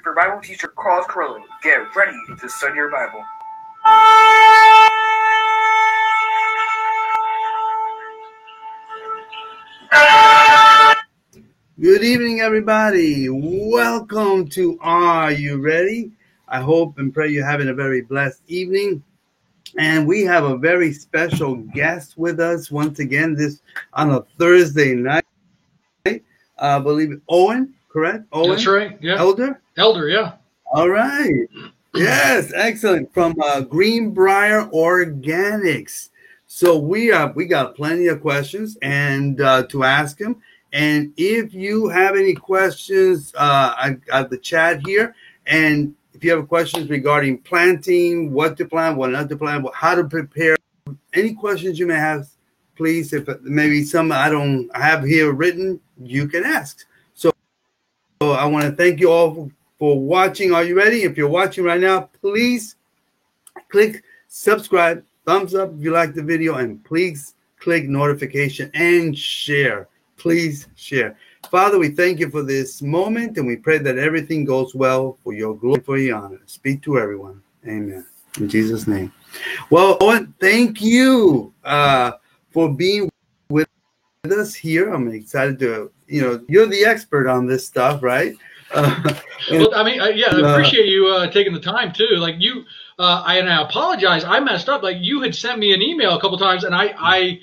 for Bible teacher Carlos Carollo. Get ready to study your Bible. Good evening, everybody. Welcome to Are You Ready? I hope and pray you're having a very blessed evening. And we have a very special guest with us once again this on a Thursday night. I believe Owen, correct? Owen? That's right. Yeah. Elder, yeah. All right. Yes, excellent. From Greenbrier Organics. So we got plenty of questions and to ask him. And if you have any questions, I got the chat here. And if you have questions regarding planting, what to plant, what not to plant, how to prepare, any questions you may have, please, if maybe some I have here written, you can ask. So I want to thank you all for watching. Are you ready? If you're watching right now, please click subscribe, thumbs up if you like the video, and please click notification and share. Please share. Father, we thank you for this moment, and we pray that everything goes well for your glory, for your honor. Speak to everyone. Amen. In Jesus' name. Well, Owen, thank you for being with us here. I'm excited to, you're the expert on this stuff, right? Well, I mean, I appreciate you taking the time too. Like I apologize. I messed up. Like you had sent me an email a couple times, and I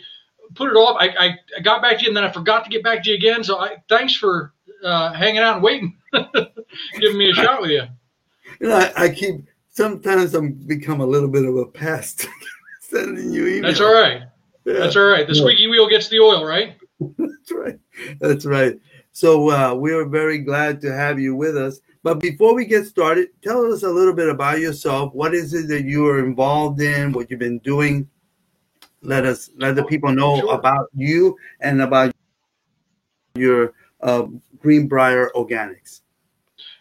put it off. I got back to you, and then I forgot to get back to you again. So thanks for hanging out and waiting, giving me a shot with you. Sometimes I'm become a little bit of a pest sending you emails. That's all right. Yeah. That's all right. The squeaky wheel gets the oil, right? That's right. That's right. So we are very glad to have you with us. But before we get started, tell us a little bit about yourself. What is it that you are involved in? What you've been doing? Let the people know about you and about your Greenbrier Organics.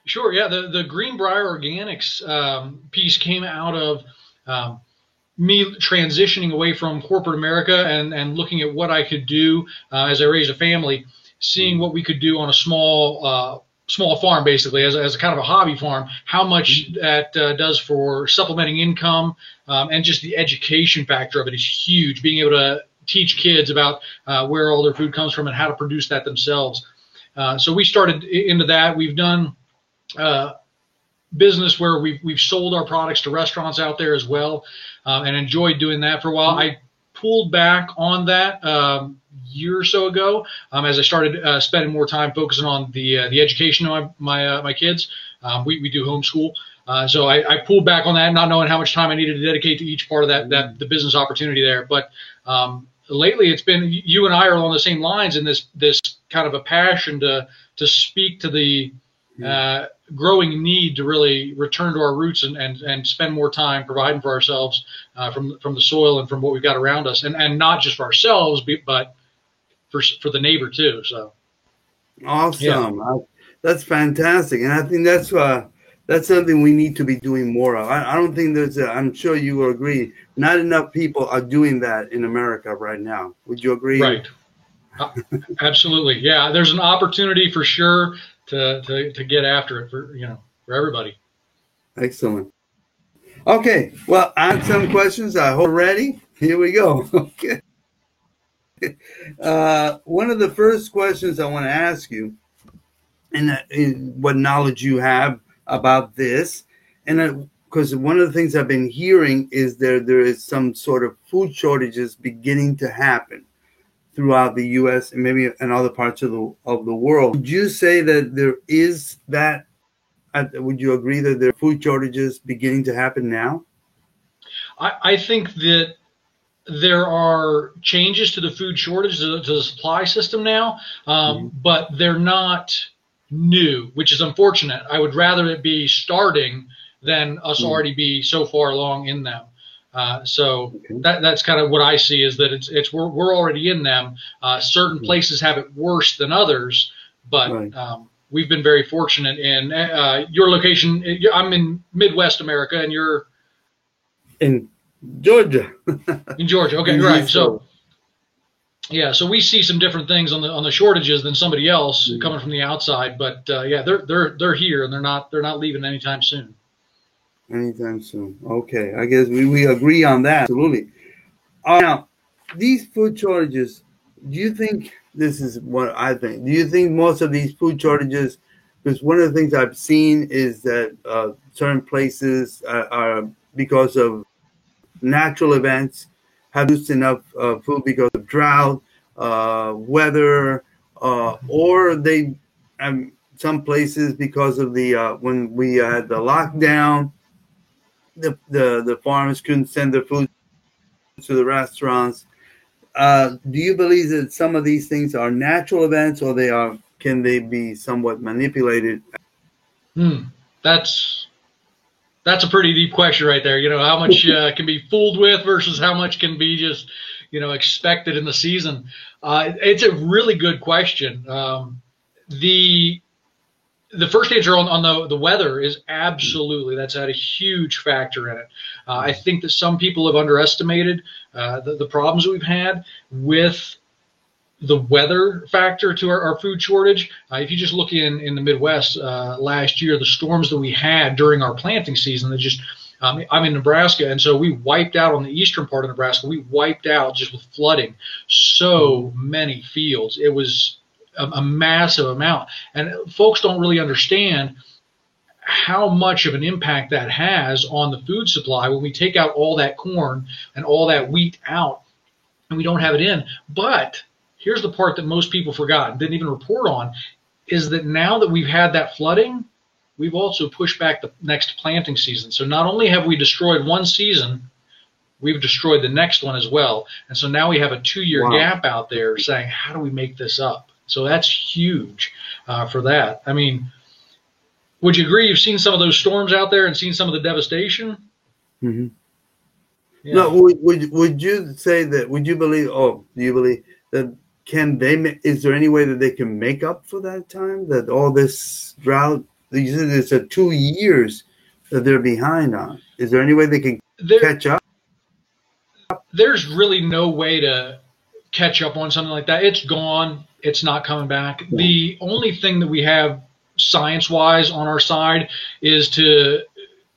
Sure. Yeah. The Greenbrier Organics piece came out of me transitioning away from corporate America and looking at what I could do as I raised a family, seeing what we could do on a small farm, basically as a kind of a hobby farm, how much that does for supplementing income, and just the education factor of it is huge. Being able to teach kids about where all their food comes from and how to produce that themselves. So we started into that. We've done business where we've sold our products to restaurants out there as well, and enjoyed doing that for a while. I pulled back on that year or so ago as I started spending more time focusing on the education of my kids. We do homeschool, so I pulled back on that, not knowing how much time I needed to dedicate to each part of the business opportunity there. But lately, it's been you and I are along the same lines in this kind of a passion to speak to the growing need to really return to our roots and spend more time providing for ourselves from the soil and from what we've got around us, and not just for ourselves, but for the neighbor too. So awesome. Yeah. That's fantastic, and I think that's something we need to be doing more of. I don't think I'm sure you will agree, not enough people are doing that in America right now. Would you agree? Right. Absolutely. Yeah, there's an opportunity for sure to get after it for everybody. Excellent. Okay, well, I have some questions. I hope you're ready. Here we go. Okay. One of the first questions I want to ask you, and what knowledge you have about this, and because one of the things I've been hearing is there is some sort of food shortages beginning to happen throughout the U.S. and maybe in other parts of the world. Would you say that there is that? Would you agree that there are food shortages beginning to happen now? I think that there are changes to the food shortage, to the supply system now, but they're not new, which is unfortunate. I would rather it be starting than us already be so far along in them. So that's kind of what I see, is that we're already in them. Certain places have it worse than others, but we've been very fortunate in your location. I'm in Midwest America, and you're in Georgia. In Georgia, okay, right. So Yeah, so we see some different things on the shortages than somebody else coming from the outside, but yeah, they're here and they're not leaving anytime soon. Anytime soon. Okay, I guess we agree on that. Absolutely. Now, these food shortages, do you think this is what I think? Do you think most of these food shortages, because one of the things I've seen is that certain places are, because of natural events, have used enough food because of drought, weather, or they, some places because of the when we had the lockdown, the farmers couldn't send their food to the restaurants. Do you believe that some of these things are natural events, or can they be somewhat manipulated? Hmm. That's a pretty deep question right there. How much can be fooled with versus how much can be just expected in the season. It's a really good question. The first answer on the weather is absolutely, that's had a huge factor in it. I think that some people have underestimated the problems that we've had with the weather factor to our food shortage. If you just look in the Midwest last year, the storms that we had during our planting season, that just I'm in Nebraska, and so we wiped out on the eastern part of Nebraska. We wiped out just with flooding so many fields. It was a massive amount, and folks don't really understand how much of an impact that has on the food supply when we take out all that corn and all that wheat out and we don't have it in. But here's the part that most people forgot and didn't even report on, is that now that we've had that flooding, we've also pushed back the next planting season. So not only have we destroyed one season, we've destroyed the next one as well. And so now we have a 2-year gap out there saying, how do we make this up? So that's huge for that. I mean, would you agree you've seen some of those storms out there and seen some of the devastation? Mm-hmm. Yeah. No, would you say that, do you believe that is there any way that they can make up for that time, that all this drought, you said it's 2 years that they're behind on. Is there any way they can catch up? There's really no way to catch up on something like that. It's gone. It's not coming back. Yeah. The only thing that we have science-wise on our side is to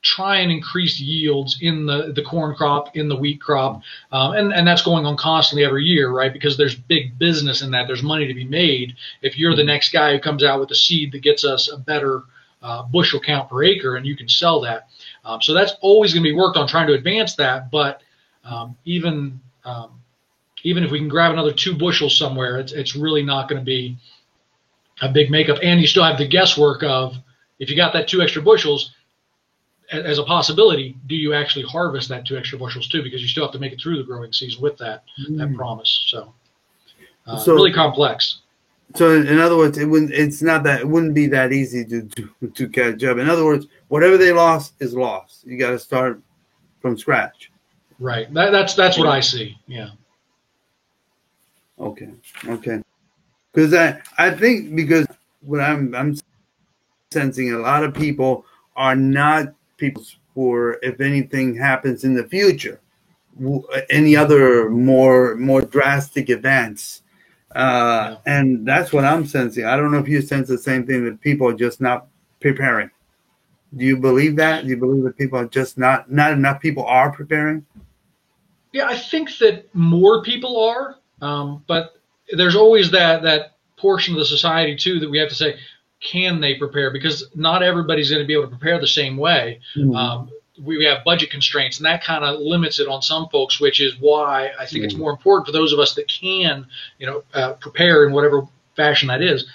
try and increase yields in the corn crop, in the wheat crop, and that's going on constantly every year, right? Because there's big business in that. There's money to be made if you're the next guy who comes out with a seed that gets us a better bushel count per acre, and you can sell that. So that's always going to be worked on, trying to advance that. But even if we can grab another 2 bushels somewhere, it's really not going to be a big makeup. And you still have the guesswork of, if you got that 2 extra bushels as a possibility, do you actually harvest that 2 extra bushels too? Because you still have to make it through the growing season with that promise. So really complex. So in other words, it wouldn't be that easy to catch up. In other words, whatever they lost is lost. You got to start from scratch. Right. That's what I see. Yeah. Okay. Because I think, because what I'm sensing, a lot of people are not people for if anything happens in the future, any other more drastic events. And that's what I'm sensing. I don't know if you sense the same thing, that people are just not preparing. Do you believe that? Do you believe that people are just not enough people are preparing? Yeah, I think that more people are, but there's always that portion of the society too that we have to say, can they prepare? Because not everybody's going to be able to prepare the same way. Mm-hmm. We have budget constraints, and that kind of limits it on some folks, which is why I think it's more important for those of us that can, prepare in whatever fashion that is.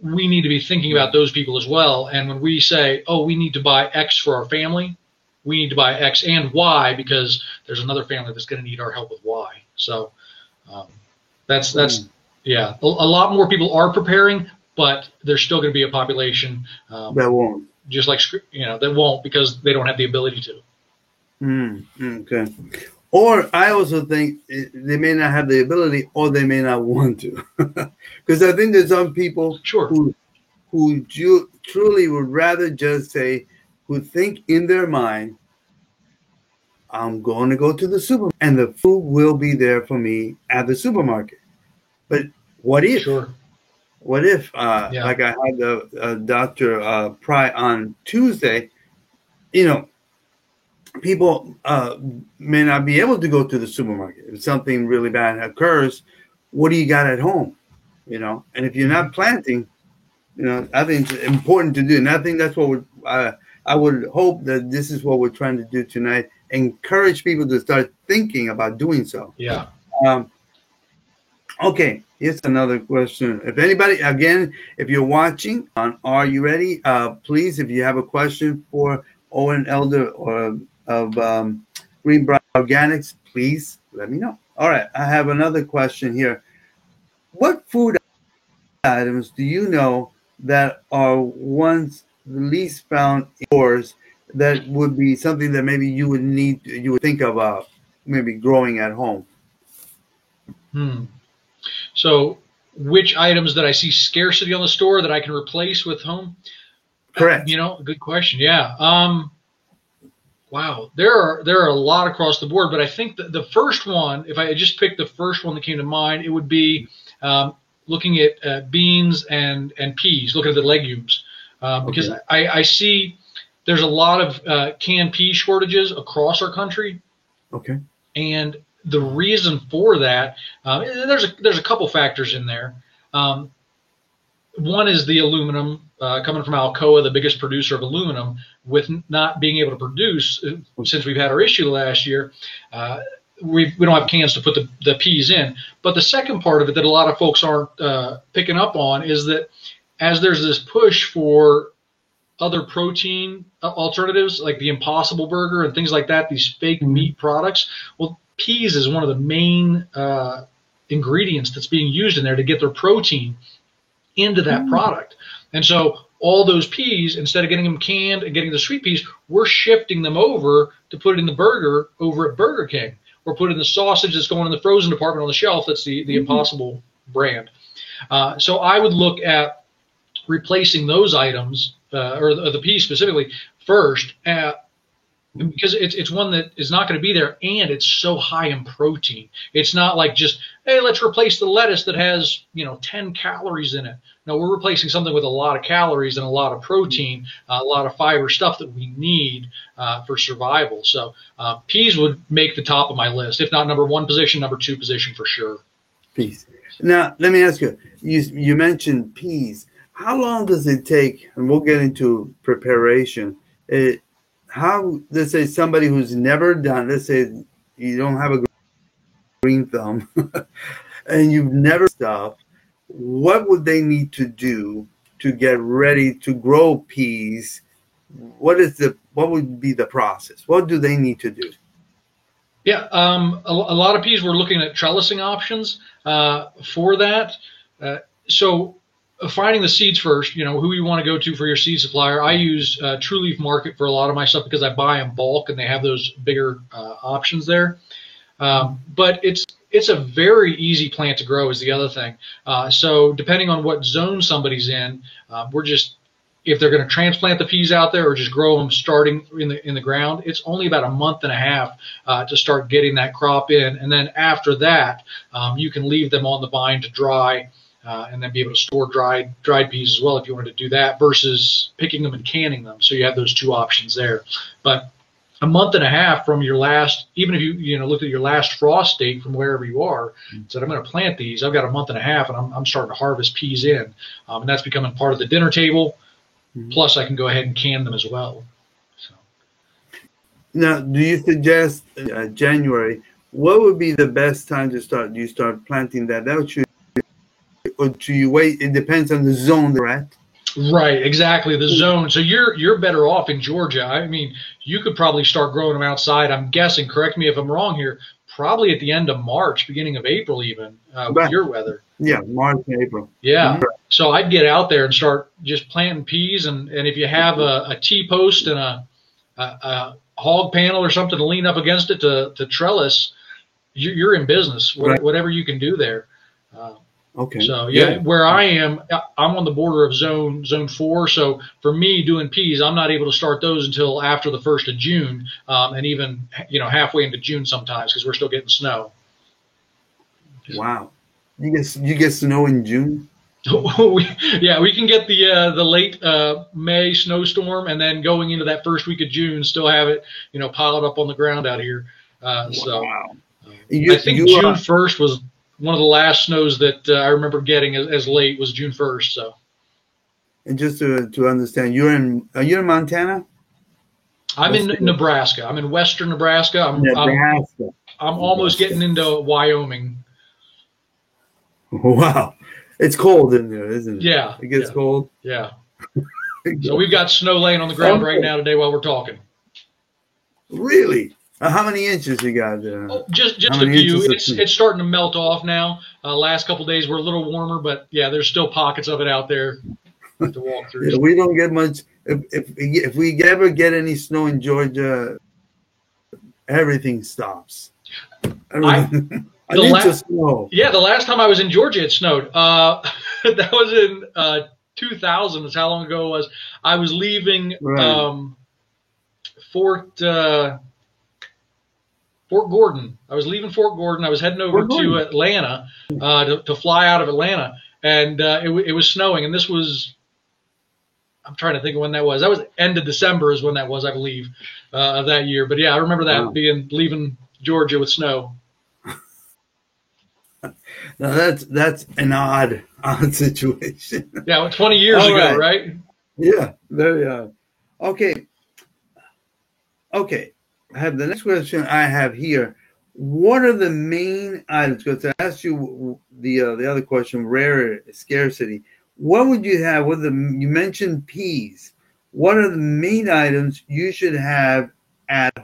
We need to be thinking about those people as well. And when we say, oh, we need to buy X for our family, we need to buy X and Y because there's another family that's going to need our help with Y. So that's a lot more people are preparing, but there's still going to be a population that won't. Just like, that won't, because they don't have the ability to. Okay. Or I also think they may not have the ability, or they may not want to. Because I think there's some people who truly would rather just say, who think in their mind, I'm going to go to the supermarket, and the food will be there for me at the supermarket. But what if? Sure. What if, Yeah. like I had the Dr. Pry on Tuesday, you know, people may not be able to go to the supermarket. If something really bad occurs, what do you got at home? You know, and if you're not planting, you know, I think it's important to do. And I think that's what I would hope that this is what we're trying to do tonight. Encourage people to start thinking about doing so. Yeah. Okay, here's another question. If anybody, again, if you're watching on Are You Ready? Please, if you have a question for Owen Elder or of Greenbrier Organics, please let me know. All right, I have another question here. What food items do you know that are ones the least found indoors that would be something that maybe you would think about maybe growing at home? So which items that I see scarcity on the store that I can replace with home? Correct. You know, good question. Yeah. Wow. There are a lot across the board, but I think the first one, if I just picked the first one that came to mind, it would be looking at beans and peas, looking at the legumes, because I see there's a lot of canned pea shortages across our country. Okay. And the reason for that, there's a couple factors in there. One is the aluminum coming from Alcoa, the biggest producer of aluminum, with not being able to produce since we've had our issue last year. We don't have cans to put the peas in. But the second part of it that a lot of folks aren't picking up on is that as there's this push for other protein alternatives like the Impossible Burger and things like that, these fake meat products, well, peas is one of the main ingredients that's being used in there to get their protein into that product. And so all those peas, instead of getting them canned and getting the sweet peas, we're shifting them over to put it in the burger over at Burger King. Or put in the sausage that's going in the frozen department on the shelf. That's the Impossible brand. So I would look at replacing those items, or the peas specifically, first, because it's one that is not going to be there, and it's so high in protein. It's not like just, hey, let's replace the lettuce that has 10 calories in it. No, we're replacing something with a lot of calories and a lot of protein, a lot of fiber, stuff that we need for survival. So peas would make the top of my list, if not number one position, number two position for sure. Peas. Now, let me ask you, you mentioned peas. How long does it take, and we'll get into preparation, how, let's say somebody who's never done, let's say you don't have a green thumb and you've never stuff, what would they need to do to get ready to grow peas? What would be the process? What do they need to do? Yeah, a lot of peas, we're looking at trellising options for that. So finding the seeds first, who you want to go to for your seed supplier. I use True Leaf Market for a lot of my stuff because I buy in bulk and they have those bigger options there. But it's a very easy plant to grow is the other thing. So depending on what zone somebody's in, if they're going to transplant the peas out there or just grow them starting in the ground, it's only about a month and a half to start getting that crop in. And then after that, you can leave them on the vine to dry and then be able to store dried peas as well if you wanted to do that versus picking them and canning them. So you have those two options there. But a month and a half from your last, even if you look at your last frost date from wherever you are, said I'm going to plant these. I've got a month and a half, and I'm starting to harvest peas in, and that's becoming part of the dinner table. Plus, I can go ahead and can them as well. So. Now, do you suggest January? What would be the best time to start? Do you start planting that out, or do you wait? It depends on the zone they're at. Right, exactly, the zone. So you're better off in Georgia. I mean, you could probably start growing them outside. I'm guessing. Correct me if I'm wrong here. Probably at the end of March, beginning of April, even with your weather. Yeah, March and April. Yeah. So I'd get out there and start just planting peas, and if you have a T-post and a hog panel or something to lean up against it to trellis, you're in business. Whatever you can do there. Okay. So where I am, I'm on the border of zone 4. So for me doing peas, I'm not able to start those until after the 1st of June, and even halfway into June sometimes because we're still getting snow. Wow. You get snow in June? We can get the late May snowstorm, and then going into that first week of June, still have it piled up on the ground out here. So I think June 1st was one of the last snows that I remember getting as late was June 1st. So, and just to understand, are you in Montana? I'm in Nebraska. I'm in western Nebraska. I'm almost getting into Wyoming. Wow, it's cold in there, isn't it? Yeah, it gets cold. Yeah. So we've got snow laying on the ground right now today while we're talking. Really? How many inches you got there? Just a few. It's starting to melt off now. Last couple of days were a little warmer, but there's still pockets of it out there to walk through. Yeah, we don't get much. If we ever get any snow in Georgia, everything stops. Everything. The last time I was in Georgia, it snowed. That was in 2000. That's how long ago it was. I was leaving Fort Gordon. I was leaving Fort Gordon. I was heading over to Atlanta to fly out of Atlanta, and it was snowing. And this was, I'm trying to think of when that was. That was end of December is when that was, I believe, of that year. But I remember that leaving Georgia with snow. Now that's an odd situation. Yeah, 20 years ago, right? Yeah, very odd. Okay. I have the next question I have here. What are the main items? Because I asked you the other question, rare scarcity. What would you have? You mentioned peas. What are the main items you should have at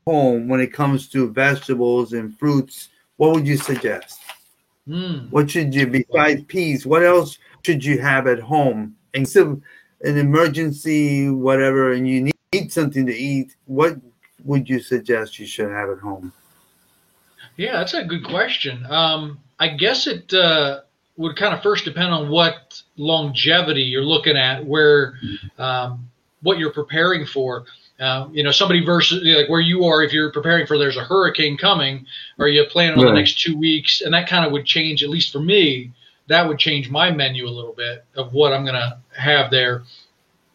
home when it comes to vegetables and fruits? What would you suggest? What should you, besides peas, what else should you have at home? And still an emergency, whatever, and you need something to eat, what would you suggest you should have at home? Yeah, that's a good question. I guess it would kind of first depend on what longevity you're looking at, where what you're preparing for. Somebody versus like where you are, if you're preparing for there's a hurricane coming, or you plan on the next 2 weeks, and that kind of would change, at least for me, that would change my menu a little bit of what I'm going to have there.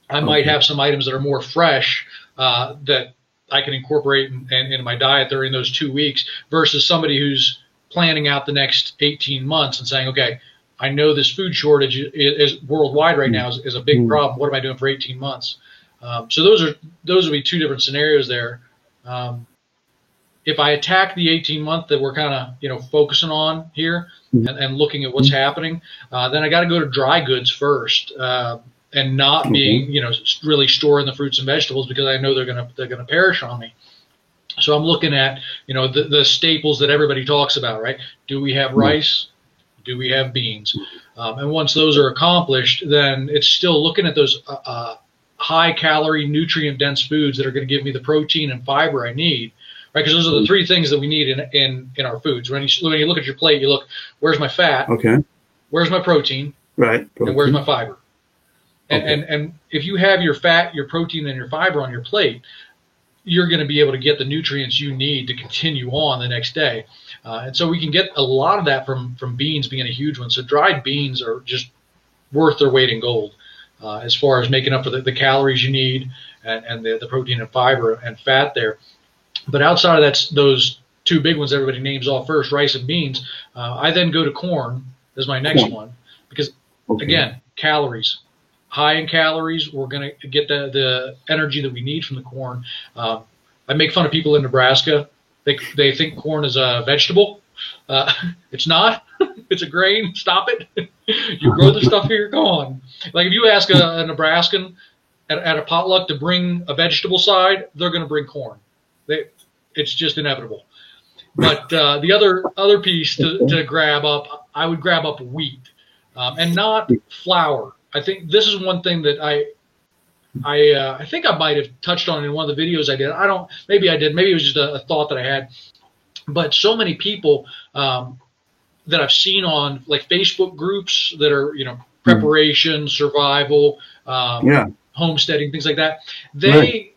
I might have some items that are more fresh that I can incorporate into my diet during those 2 weeks versus somebody who's planning out the next 18 months and saying, okay, I know this food shortage is worldwide right now is a big problem. What am I doing for 18 months? So those would be two different scenarios there. If I attack the 18-month that we're kind of focusing on here and looking at what's happening, then I got to go to dry goods first and not being really storing the fruits and vegetables because I know they're gonna perish on me. So I'm looking at the staples that everybody talks about, right? Do we have rice? Do we have beans? And once those are accomplished, then it's still looking at those high-calorie, nutrient-dense foods that are going to give me the protein and fiber I need, right? Because those are the three things that we need in our foods. When you look at your plate, you look, where's my fat? Okay. Where's my protein? Right. And where's my fiber? And if you have your fat, your protein, and your fiber on your plate, you're going to be able to get the nutrients you need to continue on the next day. And so we can get a lot of that from beans being a huge one. So dried beans are just worth their weight in gold. As far as making up for the calories you need and the protein and fiber and fat there. But outside of those two big ones everybody names off first, rice and beans, I then go to corn as my next one because, again, calories. High in calories, we're going to get the energy that we need from the corn. I make fun of people in Nebraska. They think corn is a vegetable. It's not. It's a grain. Stop it. You grow the stuff here, go on. Like if you ask a Nebraskan at a potluck to bring a vegetable side, they're going to bring corn. It's just inevitable. But the other piece to grab up, I would grab up wheat and not flour. I think this is one thing that I think I might have touched on in one of the videos I did. Maybe I did. Maybe it was just a thought that I had. But so many people that I've seen on like Facebook groups that are, preparation, survival, homesteading, things like that. They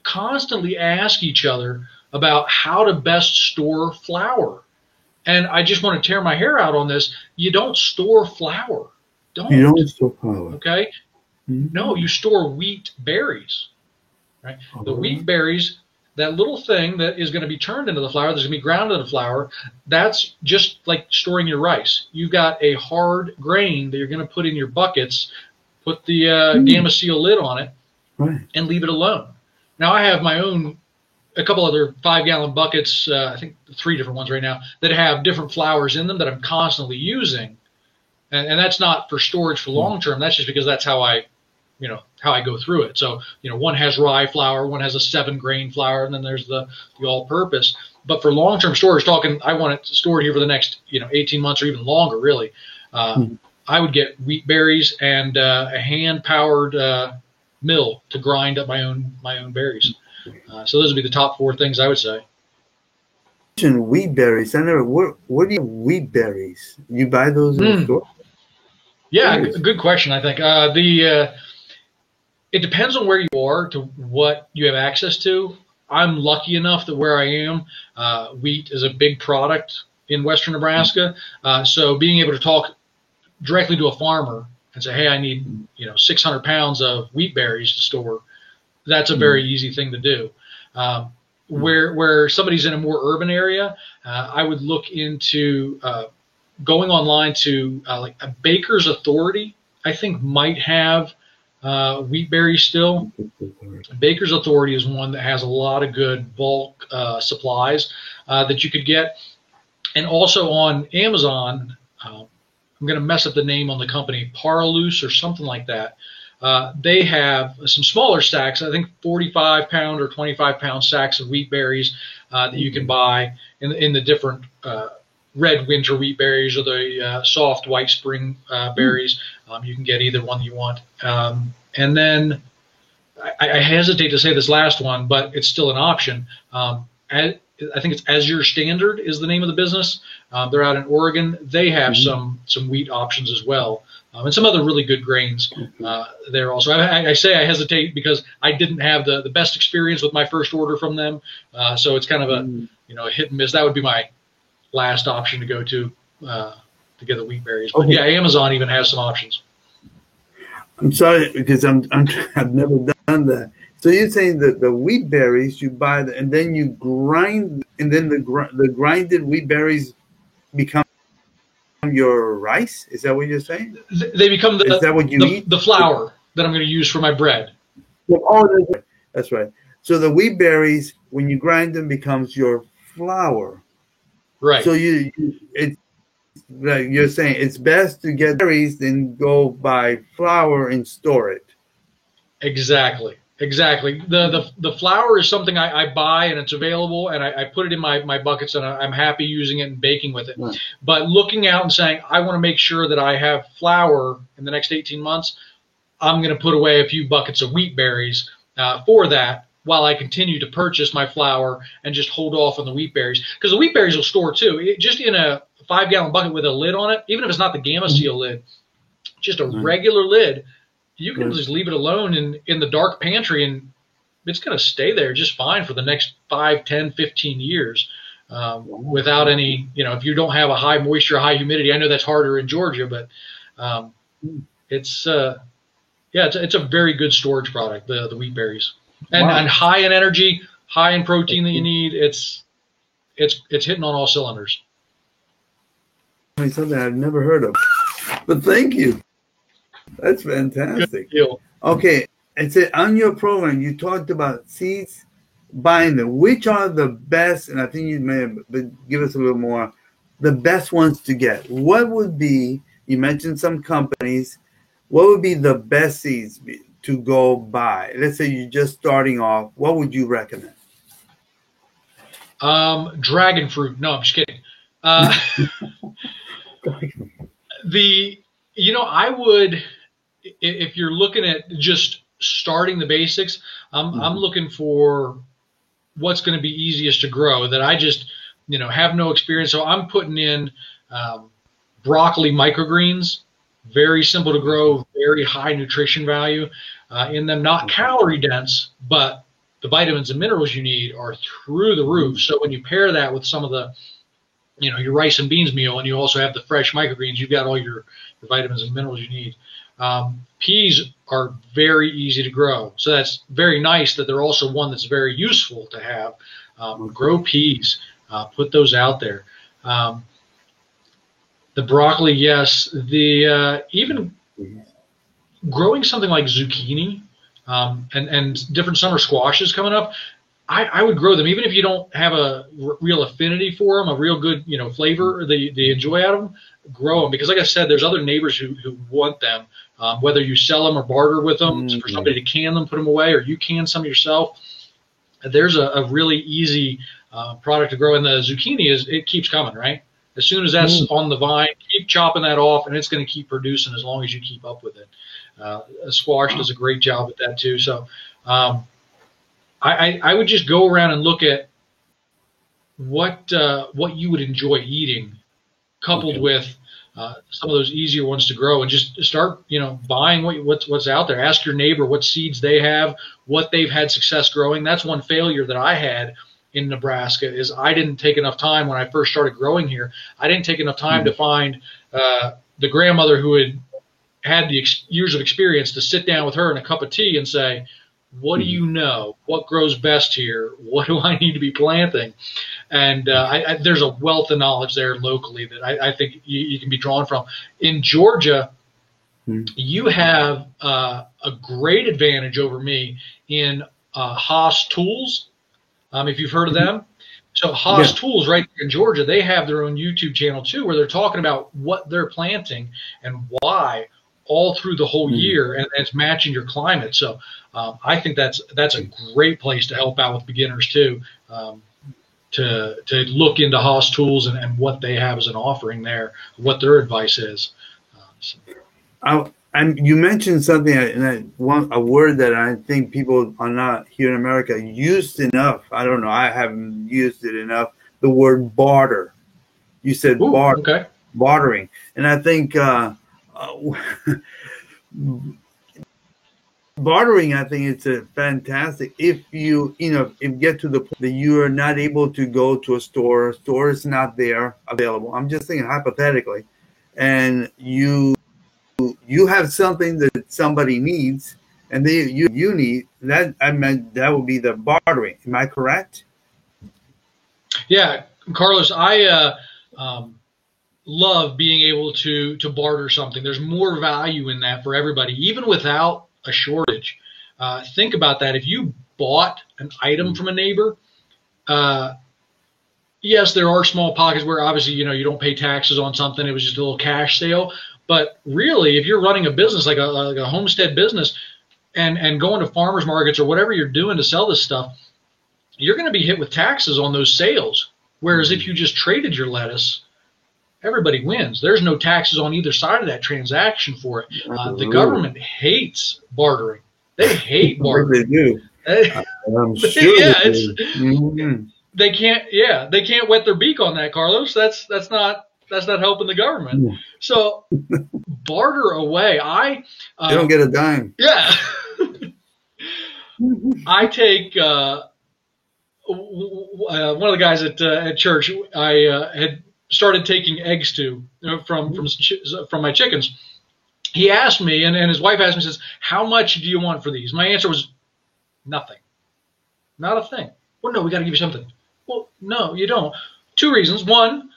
constantly ask each other about how to best store flour. And I just want to tear my hair out on this. You don't store flour. You don't store flour. Okay? No, you store wheat berries. Right? The wheat berries, that little thing that is going to be turned into the flour, that's going to be ground into the flour, that's just like storing your rice. You've got a hard grain that you're going to put in your buckets, put the Gamma Seal lid on it, and leave it alone. Now, I have my own, a couple other 5-gallon buckets, I think 3 different ones right now, that have different flours in them that I'm constantly using. And that's not for storage for long term. That's just because that's how I go through it. So, one has rye flour, one has a 7-grain flour, and then there's the all-purpose. But for long-term storage, I want it stored here for the next, 18 months or even longer, really. I would get wheat berries and a hand-powered mill to grind up my own berries. So those would be the top 4 things I would say. Wheat berries. I never. What do you wheat berries? You buy those in the store? Yeah, good question. I think it depends on where you are to what you have access to. I'm lucky enough that where I am, wheat is a big product in Western Nebraska. So being able to talk directly to a farmer and say, hey, I need 600 pounds of wheat berries to store, that's a very easy thing to do. Where somebody's in a more urban area, I would look into going online to like a Baker's Authority, I think might have wheat berries still. Baker's Authority is one that has a lot of good bulk supplies that you could get. And also on Amazon, I'm going to mess up the name on the company, Parloose or something like that. They have some smaller stacks, I think 45-pound or 25-pound sacks of wheat berries that you can buy in the different red winter wheat berries or the soft white spring berries. You can get either one you want. And then I hesitate to say this last one, but it's still an option. I think it's As Your Standard is the name of the business. They're out in Oregon. They have some wheat options as well. And some other really good grains there also. I say I hesitate because I didn't have the best experience with my first order from them. So it's kind of a hit and miss. That would be my last option to go to get the wheat berries. But yeah, Amazon even has some options. I'm sorry because I've never done that. So you're saying that the wheat berries you buy and then you grind, and then the grinded wheat berries become your rice? Is that what you're saying? They become Is that what you eat? The flour that I'm going to use for my bread. Oh, that's right. So the wheat berries, when you grind them, becomes your flour. Right. So it's like you're saying it's best to get berries than go buy flour and store it. Exactly. The flour is something I buy and it's available, and I put it in my buckets, and I'm happy using it and baking with it. Right. But looking out and saying, I want to make sure that I have flour in the next 18 months, I'm going to put away a few buckets of wheat berries for that while I continue to purchase my flour and just hold off on the wheat berries. Because the wheat berries will store too. Just in a 5-gallon bucket with a lid on it, even if it's not the Gamma Seal lid, just a regular lid, you can just leave it alone in the dark pantry, and it's going to stay there just fine for the next 5, 10, 15 years without any, if you don't have a high moisture, high humidity. I know that's harder in Georgia, but it's a very good storage product, the wheat berries. And high in energy, high in protein that you need. It's hitting on all cylinders. Something I've never heard of, but thank you. That's fantastic. Okay, and so on your program, you talked about seeds, buying them. Which are the best? And I think you may have give us a little more. The best ones to get. What would be? You mentioned some companies. What would be the best seeds to go buy? Let's say you're just starting off. What would you recommend? Dragon fruit. No, I'm just kidding. I would, if you're looking at just starting the basics, I'm looking for what's going to be easiest to grow that I just, have no experience. So I'm putting in Broccoli microgreens, very simple to grow, very high nutrition value in them, not calorie dense, but the vitamins and minerals you need are through the roof. So when you pair that with some of the, your rice and beans meal, and you also have the fresh microgreens, you've got all your vitamins and minerals you need. Peas are very easy to grow. So that's very nice that they're also one that's very useful to have. Grow peas, put those out there. The broccoli, yes. The even growing something like zucchini and different summer squashes coming up, I would grow them even if you don't have a real affinity for them, a real good flavor that you enjoy out of them. Grow them, because like I said, there's other neighbors who want them. Whether you sell them or barter with them for somebody to can them, put them away, or you can some yourself. There's a really easy product to grow, and the zucchini it keeps coming, right? As soon as that's on the vine, keep chopping that off, and it's going to keep producing as long as you keep up with it. A squash does a great job with that too. So I would just go around and look at what you would enjoy eating, coupled with some of those easier ones to grow, and just start buying what's out there. Ask your neighbor what seeds they have, what they've had success growing. That's one failure that I had in Nebraska, is I didn't take enough time when I first started growing here. I didn't take enough time to find the grandmother who had the years of experience to sit down with her in a cup of tea and say, what do you know? What grows best here? What do I need to be planting? And there's a wealth of knowledge there locally that I think you can be drawn from. In Georgia, you have a great advantage over me in Haas Tools, if you've heard of them. So Haas Tools right there in Georgia, they have their own YouTube channel too, where they're talking about what they're planting and why all through the whole year, and it's matching your climate. So I think that's a great place to help out with beginners too, to look into Haas Tools and what they have as an offering there, what their advice is. And you mentioned something, a word that I think people are not here in America used enough. I don't know. I haven't used it enough. The word barter. You said barter, okay. Bartering, and I think bartering. I think it's a fantastic. If you get to the point that you are not able to go to a store is not there available. I'm just thinking hypothetically, and you have something that somebody needs, and you need that. I meant that would be the bartering. Am I correct? Yeah, Carlos, I love being able to barter something. There's more value in that for everybody, even without a shortage. Think about that. If you bought an item from a neighbor, yes, there are small pockets where obviously you don't pay taxes on something. It was just a little cash sale. But really, if you're running a business like a homestead business and going to farmers markets or whatever you're doing to sell this stuff, you're going to be hit with taxes on those sales. Whereas if you just traded your lettuce, everybody wins. There's no taxes on either side of that transaction for it. The government hates bartering. They hate bartering. They do. I'm sure they can't. Yeah, they can't wet their beak on that, Carlos. That's not helping the government. So barter away. They don't get a dime. Yeah. I take one of the guys at church. I had started taking eggs to from my chickens. He asked me, and his wife asked me, says, "How much do you want for these?" My answer was nothing, not a thing. Well, no, we got to give you something. Well, no, you don't. Two reasons. One,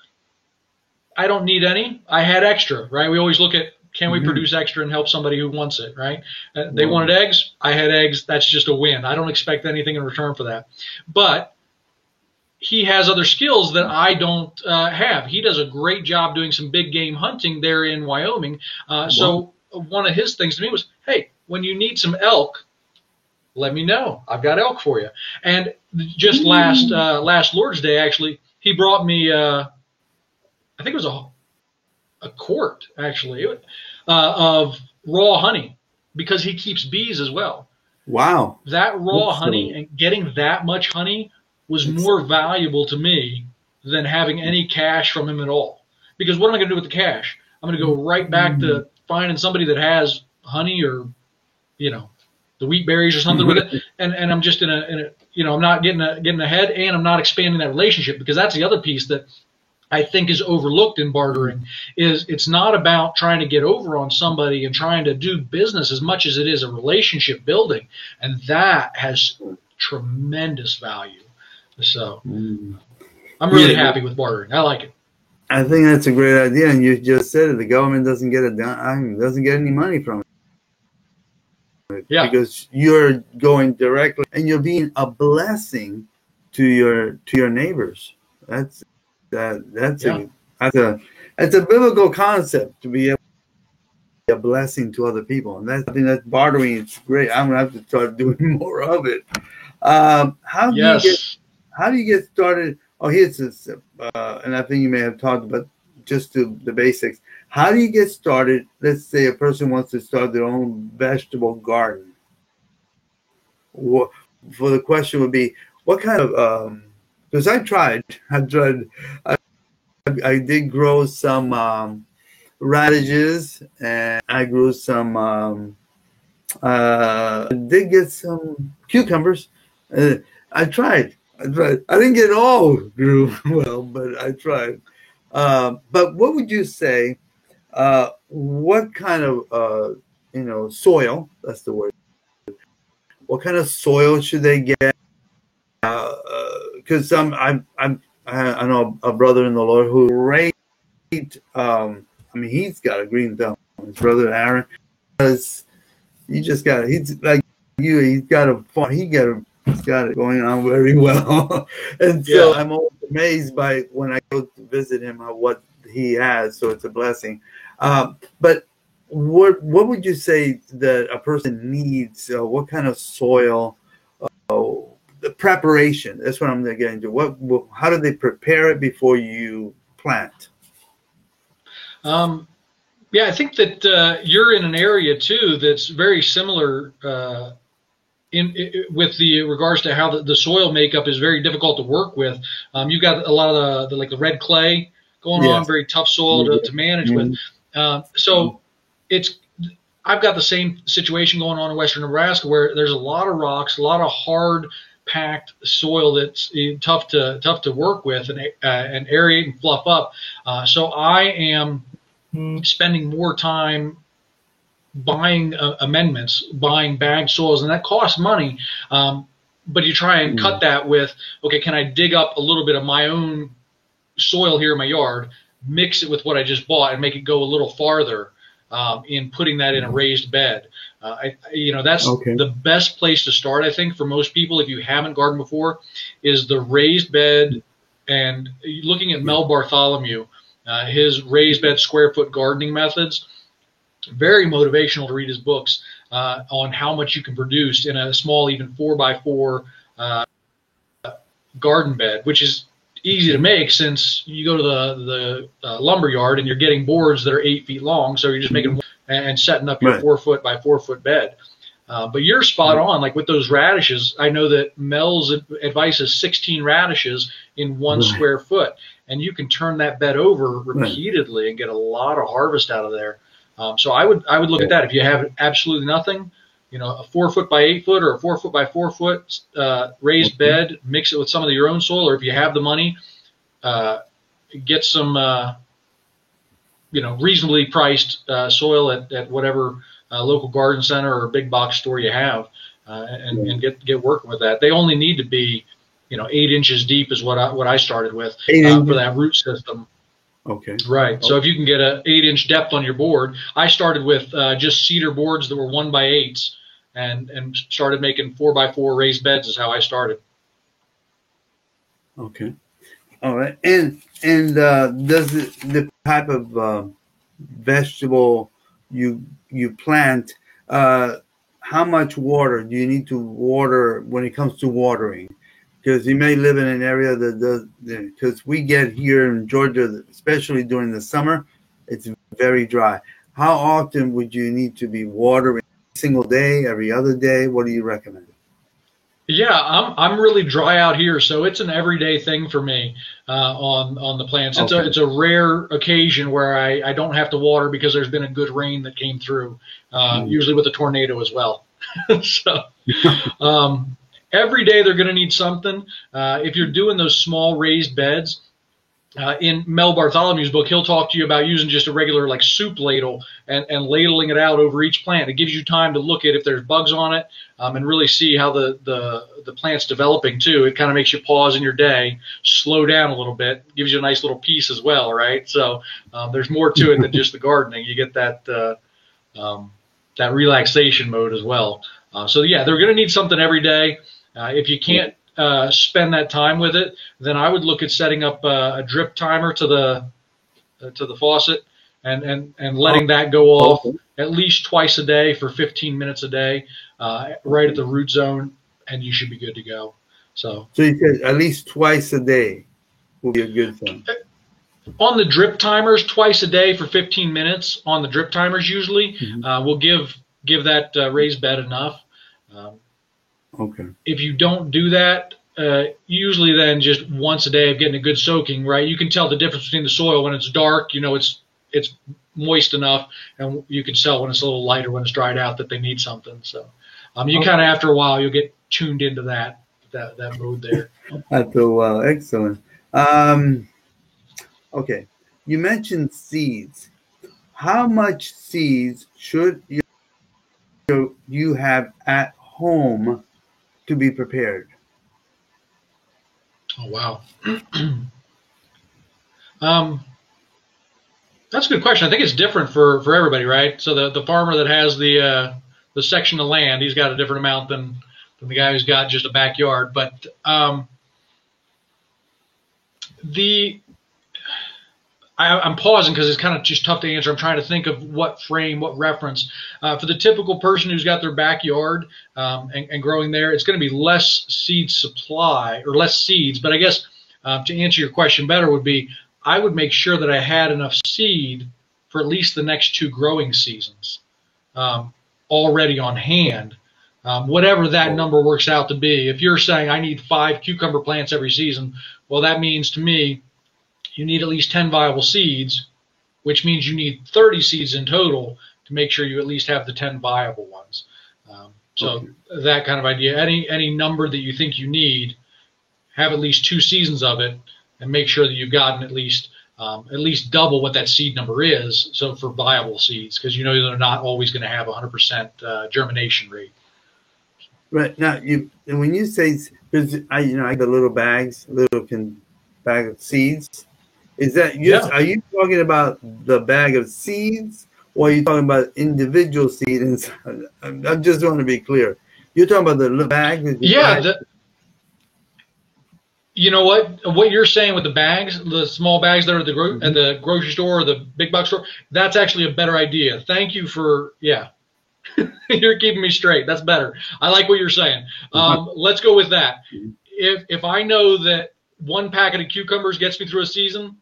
I don't need any. I had extra, right? We always look at, can we produce extra and help somebody who wants it, right? They wanted eggs. I had eggs. That's just a win. I don't expect anything in return for that. But he has other skills that I don't have. He does a great job doing some big game hunting there in Wyoming. So one of his things to me was, hey, when you need some elk, let me know. I've got elk for you. And just last Lord's Day, actually, he brought me I think it was a quart, actually, of raw honey, because he keeps bees as well. Wow. That raw honey and getting that much honey was more valuable to me than having any cash from him at all. because what am I going to do with the cash? I'm going to go right back to finding somebody that has honey or, the wheat berries or something with it. And I'm just in a, I'm not getting ahead, and I'm not expanding that relationship, because that's the other piece that I think is overlooked in bartering. Is it's not about trying to get over on somebody and trying to do business as much as it is a relationship building. And that has tremendous value. So I'm really happy with bartering. I like it. I think that's a great idea. And you just said it. The government doesn't get doesn't get any money from it. Yeah. Because you're going directly and you're being a blessing to your neighbors. That's a biblical concept, to be a blessing to other people. And I think that bartering is great. I'm gonna have to start doing more of it. How do you get started? Oh, here's this, and I think you may have talked about just the basics. How do you get started? Let's say a person wants to start their own vegetable garden. For the question would be, what kind of? Because I did grow some radishes, and I grew some. Did get some cucumbers. I tried. I didn't get it all grew well, but I tried. But what would you say? What kind of soil? That's the word. What kind of soil should they get? Because I know a brother in the Lord who raised. He's got a green thumb. His brother Aaron, because he's like you. He's got it going on very well, and so I'm always amazed by when I go to visit him what he has. So it's a blessing. But what would you say that a person needs? What kind of soil? The preparation. That's what I'm getting to. How do they prepare it before you plant? I think that you're in an area too that's very similar with the regards to how the soil makeup is very difficult to work with. You've got a lot of the red clay going on, very tough soil to manage with. So I've got the same situation going on in western Nebraska, where there's a lot of rocks, a lot of hard packed soil that's tough to work with and aerate and fluff up. So I am spending more time buying amendments, buying bagged soils, and that costs money. But you try and cut that with, okay, can I dig up a little bit of my own soil here in my yard, mix it with what I just bought, and make it go a little farther in putting that in a raised bed. That's the best place to start, I think, for most people, if you haven't gardened before, is the raised bed. And looking at Mel Bartholomew, his raised bed square foot gardening methods, very motivational to read his books on how much you can produce in a small, even 4x4 garden bed, which is easy to make since you go to the lumber yard and you're getting boards that are 8 feet long. So you're just making and setting up your 4 foot by 4 foot bed. But you're spot on. Like with those radishes, I know that Mel's advice is 16 radishes in 1 square foot, and you can turn that bed over repeatedly and get a lot of harvest out of there. So I would look at that. If you have absolutely nothing, a 4 foot by 8 foot or a 4 foot by 4 foot raised bed, mix it with some of your own soil, or if you have the money, get some reasonably priced soil at whatever local garden center or big box store you have, and get working with that. They only need to be 8 inches deep is what I started with for that root system. Okay. Right. So if you can get a 8-inch depth on your board, I started with just cedar boards that were 1x8s, and started making 4x4 raised beds is how I started. Okay. All right. And does the type of vegetable you plant, how much water do you need to water when it comes to watering? Because you may live in an area that does, because we get here in Georgia, especially during the summer, it's very dry. How often would you need to be watering? Single day, every other day? What do you recommend? Yeah, I'm really dry out here, so it's an everyday thing for me on the plants. Okay. It's a rare occasion where I don't have to water because there's been a good rain that came through, usually with a tornado as well. So um, every day they're going to need something. If you're doing those small raised beds, in Mel Bartholomew's book, he'll talk to you about using just a regular like soup ladle and ladling it out over each plant. It gives you time to look at if there's bugs on it and really see how the plant's developing too. It kind of makes you pause in your day, slow down a little bit, gives you a nice little piece as well, right? So there's more to it than just the gardening. You get that relaxation mode as well. So yeah, they're going to need something every day. If you can't spend that time with it, then I would look at setting up a drip timer to the faucet and letting that go off at least twice a day for 15 minutes a day, right at the root zone, and you should be good to go. So you said at least twice a day will be a good thing. On the drip timers, twice a day for 15 minutes on the drip timers usually will give that raised bed enough. Okay. If you don't do that, usually then just once a day of getting a good soaking, right? You can tell the difference between the soil when it's dark, it's moist enough, and you can tell when it's a little lighter, when it's dried out, that they need something. So you kind of, after a while, you'll get tuned into that mode there. After a while, excellent. Okay, you mentioned seeds. How much seeds should you have at home to be prepared? Oh, wow. That's a good question. I think it's different for everybody, right? So the farmer that has the section of land, he's got a different amount than the guy who's got just a backyard. But I'm pausing because it's kind of just tough to answer. I'm trying to think of what frame, what reference. For the typical person who's got their backyard and growing there, it's going to be less seed supply or less seeds. But I guess to answer your question better would be, I would make sure that I had enough seed for at least the next 2 growing seasons already on hand. Whatever that number works out to be. If you're saying I need 5 cucumber plants every season, well, that means to me, you need at least 10 viable seeds, which means you need 30 seeds in total to make sure you at least have the 10 viable ones. So that kind of idea, any number that you think you need, have at least 2 seasons of it, and make sure that you've gotten at least double what that seed number is. So for viable seeds, because they're not always going to have 100% germination rate. Right now, when you say, because I get little bags, bag of seeds. Is that are you talking about the bag of seeds, or are you talking about individual seeds? I just want to be clear. You're talking about the bag. You know what you're saying with the bags, the small bags that are at the grocery store or the big box store, that's actually a better idea. Thank you for you're keeping me straight. That's better. I like what you're saying. Let's go with that. If I know that 1 packet of cucumbers gets me through a season,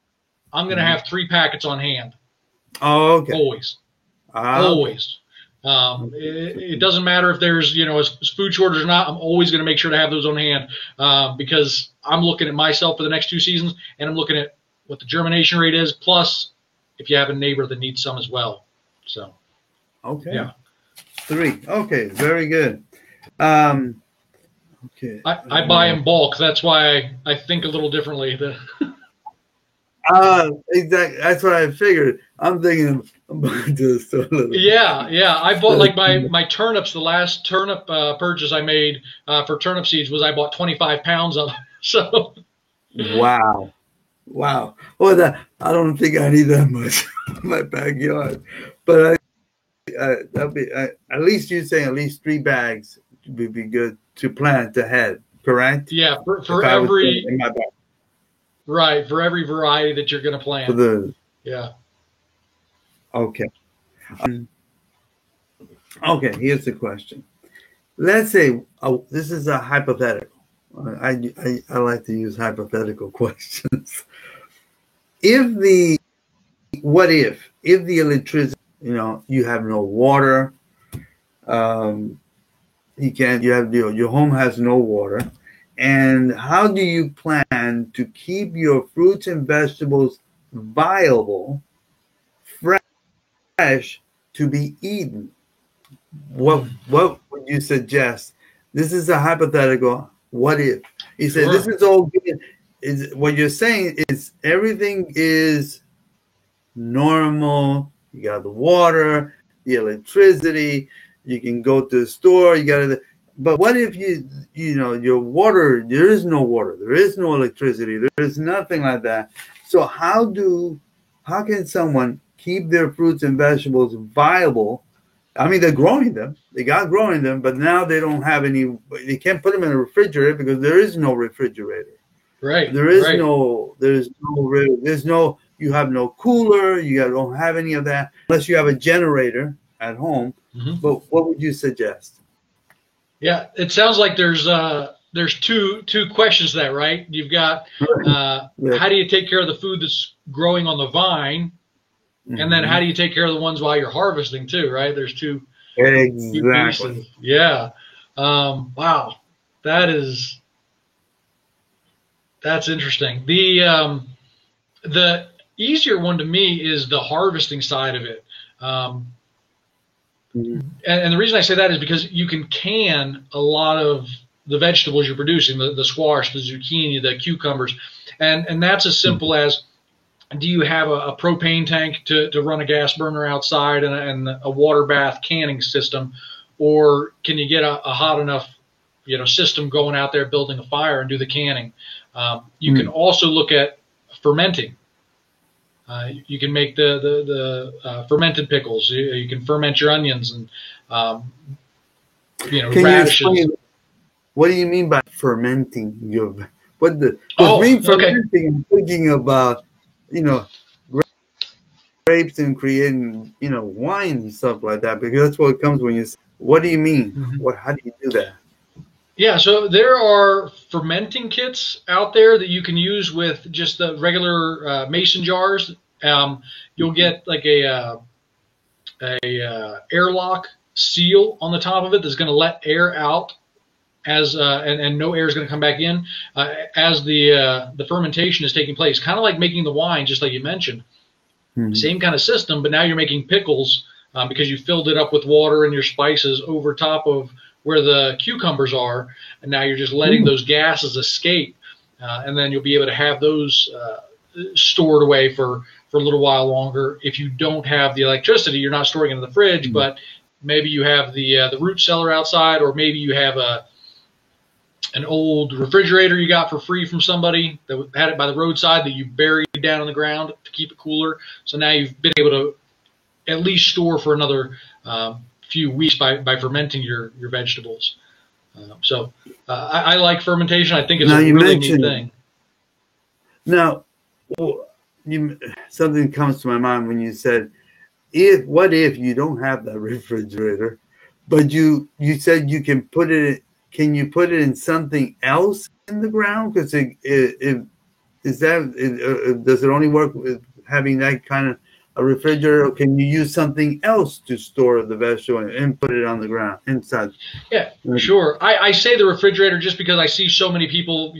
I'm going to have 3 packets on hand. Oh, okay. Always. Always. It doesn't matter if there's, a food shortage or not. I'm always going to make sure to have those on hand because I'm looking at myself for the next 2 seasons, and I'm looking at what the germination rate is, plus if you have a neighbor that needs some as well. So, okay. Yeah. 3. Okay. Very good. Okay. I buy in bulk. That's why I think a little differently. Exactly. That's what I figured. I'm thinking just a little. Yeah. I bought like my turnips. The last turnip purchase I made for turnip seeds was I bought 25 pounds of them. So. Wow. Well, I don't think I need that much in my backyard, but that'll be at least you're saying at least 3 bags would be good to plant ahead, correct? Yeah, for every right, for every variety that you're going to plant. Okay. Okay, here's the question. Let's say this is a hypothetical. I like to use hypothetical questions. If the electricity, you have no water, you can't. You have your home has no water, and how do you plan to keep your fruits and vegetables viable, fresh, to be eaten? What would you suggest? This is a hypothetical. What if he said Sure. this is all good? Is what you're saying is everything is normal. You got the water, the electricity. You can go to the store. You got to. But what if your water? There is no water. There is no electricity. There is nothing like that. So how can someone keep their fruits and vegetables viable? I mean, they're growing them. They got growing them, but now they don't have any. They can't put them in a refrigerator because there is no refrigerator. Right. There is right. no. You have no cooler. You don't have any of that unless you have a generator at home. Mm-hmm. But what would you suggest? Yeah, it sounds like there's two questions to that, right? You've got how do you take care of the food that's growing on the vine, and then how do you take care of the ones while you're harvesting too, right? There's two Exactly. pieces. Yeah. Wow, that's interesting. The easier one to me is the harvesting side of it. And the reason I say that is because you can a lot of the vegetables you're producing, the squash, the zucchini, the cucumbers, and that's as simple as, do you have a propane tank to run a gas burner outside and a water bath canning system, or can you get a hot enough system going out there building a fire and do the canning? You can also look at fermenting. You can make the fermented pickles. You can ferment your onions and radishes. What do you mean by fermenting? Fermenting? Okay. I'm thinking about grapes and creating wine and stuff like that, because that's what comes when you. What do you mean? Mm-hmm. How do you do that? Yeah, so there are fermenting kits out there that you can use with just the regular mason jars. You'll get like a airlock seal on the top of it that's going to let air out as and no air is going to come back in as the fermentation is taking place. Kind of like making the wine, just like you mentioned. Mm-hmm. Same kind of system, but now you're making pickles because you filled it up with water and your spices over top of where the cucumbers are, and now you're just letting those gases escape, and then you'll be able to have those stored away for a little while longer. If you don't have the electricity, you're not storing it in the fridge, but maybe you have the root cellar outside, or maybe you have an old refrigerator you got for free from somebody that had it by the roadside that you buried down in the ground to keep it cooler. So now you've been able to at least store for another few weeks by fermenting your vegetables. I like fermentation. I think it's a really neat thing. Now, something comes to my mind when you said, what if you don't have that refrigerator, but you said you can put it. Can you put it in something else in the ground? Because does it only work with having that kind of a refrigerator, or can you use something else to store the vegetable and put it on the ground inside? Yeah, sure. I say the refrigerator just because I see so many people,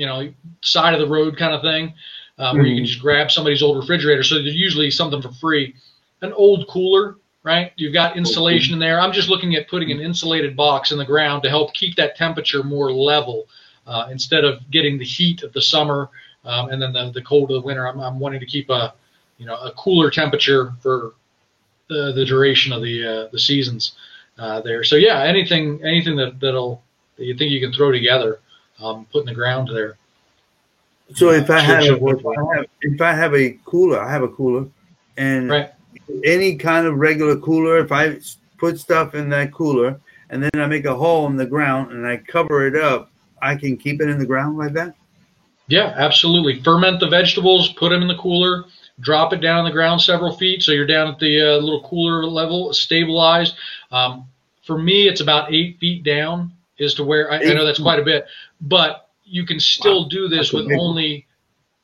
side of the road kind of thing, where you can just grab somebody's old refrigerator. So there's usually something for free. An old cooler, right? You've got insulation in there. I'm just looking at putting an insulated box in the ground to help keep that temperature more level instead of getting the heat of the summer and then the cold of the winter. I'm wanting to keep a cooler temperature for the duration of the seasons there. So yeah, anything that you think you can throw together, put in the ground there. So if I have a cooler, I have a cooler, and right. Any kind of regular cooler, if I put stuff in that cooler and then I make a hole in the ground and I cover it up, I can keep it in the ground like that? Yeah, absolutely. Ferment the vegetables, put them in the cooler, drop it down on the ground several feet so you're down at the little cooler level, stabilized. For me, it's about 8 feet down is to where I know that's quite a bit, but you can still do this with only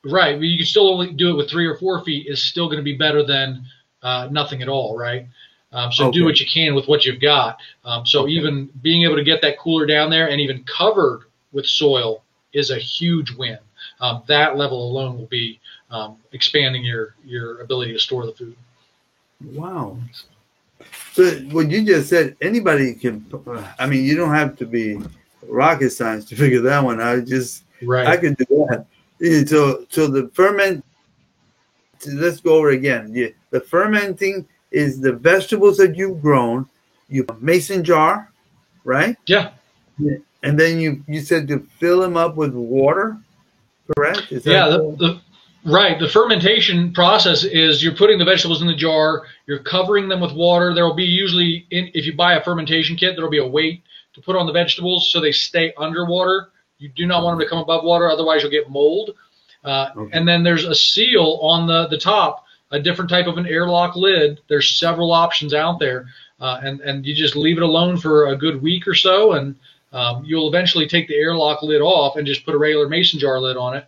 right. You can still only do it with 3 or 4 feet. Is still going to be better than nothing at all, right? So do what you can with what you've got. So even being able to get that cooler down there and even covered with soil is a huge win. That level alone will be expanding your ability to store the food. Wow. So what you just said, anybody can, I mean, you don't have to be rocket science to figure that one out. I could do that. So the ferment, let's go over again. The fermenting is the vegetables that you've grown, you mason jar, right? Yeah. And then you said to fill them up with water, correct? Right. The fermentation process is you're putting the vegetables in the jar, you're covering them with water. There will be usually, if you buy a fermentation kit, there will be a weight to put on the vegetables so they stay underwater. You do not want them to come above water, otherwise you'll get mold. And then there's a seal on the top, a different type of an airlock lid. There's several options out there, and you just leave it alone for a good week or so, and you'll eventually take the airlock lid off and just put a regular mason jar lid on it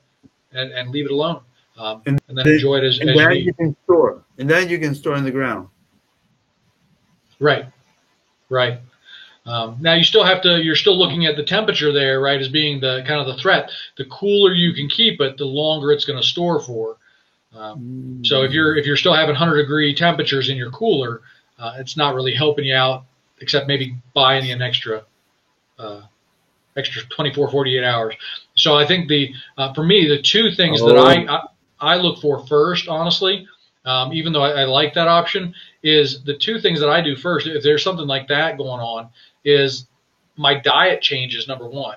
and leave it alone. And then enjoy it as you can store. And then you can store in the ground. Right. Now you're still looking at the temperature there, right, as being the kind of the threat. The cooler you can keep it, the longer it's going to store for. So if you're still having 100-degree temperatures in your cooler, it's not really helping you out, except maybe buying you an extra 24, 48 hours. So I think for me, the two things that I look for first, honestly, even though I like that option, is the two things that I do first, if there's something like that going on, is my diet changes, number one.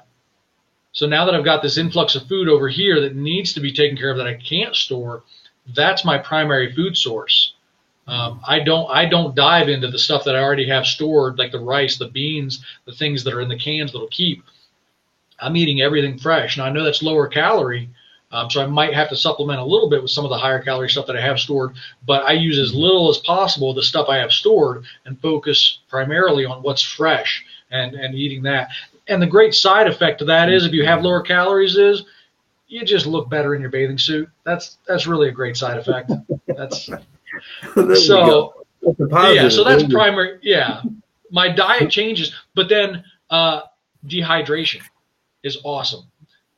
So now that I've got this influx of food over here that needs to be taken care of that I can't store, that's my primary food source. I don't dive into the stuff that I already have stored, like the rice, the beans, the things that are in the cans that'll keep. I'm eating everything fresh. Now I know that's lower calorie, so I might have to supplement a little bit with some of the higher calorie stuff that I have stored, but I use as little as possible the stuff I have stored and focus primarily on what's fresh and eating that. And the great side effect of that is if you have lower calories is you just look better in your bathing suit. That's really a great side effect. So that's primary. Yeah. My diet changes, but then dehydration is awesome.